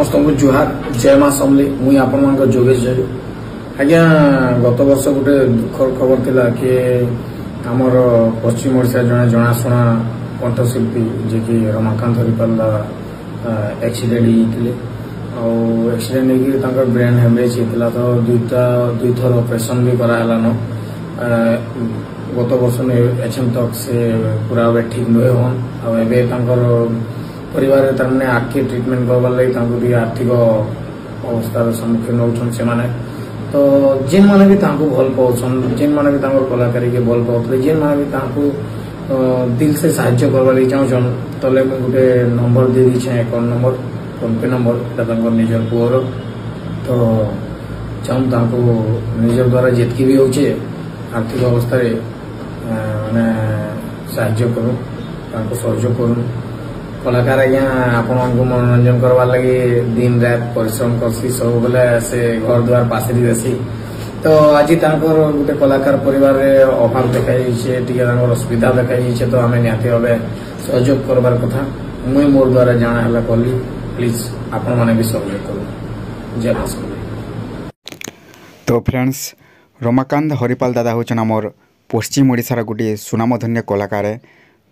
समस्त को जुहार जय माँ समली मुई आपण जोगेश जय आज्ञा गत वर्ष गोटे दुखर खबर थिला कि आमर पश्चिम ओडिशा जड़े जनाशुना कंठशिल्पी जे कि रमाकांत हरिपाल एक्सीडेंट होते एक्सीडेंट हो ब्रेन हेमरेज होता तो दुई थर ऑपरेशन भी करालान गत वर्ष एचएम तक से पूरा ठीक नुहे हन परिवार तारमाने आखि ट्रिटमेंट करवार लगी आर्थिक अवस्थार सम्मुखीन होउछन से माने तो जेन माने भी भल पाउछन जेन माने भी कलाकारी के भल पाउथले जेन माने भी दिल से साहाय्य करवार लगी चाहूछन तले गोटे नंबर दे दीछे अकाउंट नंबर फोन पे नंबर निजर पुअर तो चाहूँ निजर द्वारा जितकी भी होचे आर्थिक अवस्था माने साहाय्य करूँ सहयोग करूँ कलाकार आज्ञा आपण मनोरंजन करवार लगी दिन रात परिश्रम करसी सब बेले से घर द्वार पासरी देसी तो आज गोटे कलाकार परिवार अभाव देखा असुविधा देखा तो आम निहती भाव सहयोग करवार कथा मुई मोर द्वारा जाना है कली प्लीज आपण मैंने भी सहयोग करूँ जय मां। तो फ्रेंड्स रमाकांत हरिपाल दादा होचन आमर पश्चिम ओडिशार गोटे सुनामधन्य कलाकार है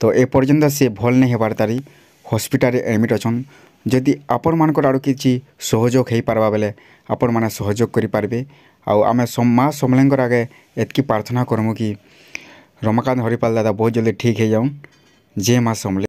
तो ए पर्यंत से भल नहीं होबार तारी हॉस्पिटल एडमिट अच्छन जदि आपण मानकर आड़ किसी सहयोग हो पार्बा बेले आपण मैंने सहयोग करें आम माँ समलेंर आगे एतकी प्रार्थना करमु कि रमाकांत हरिपाल दादा बहुत जल्दी ठीक हो जाऊँ जय माँ समले।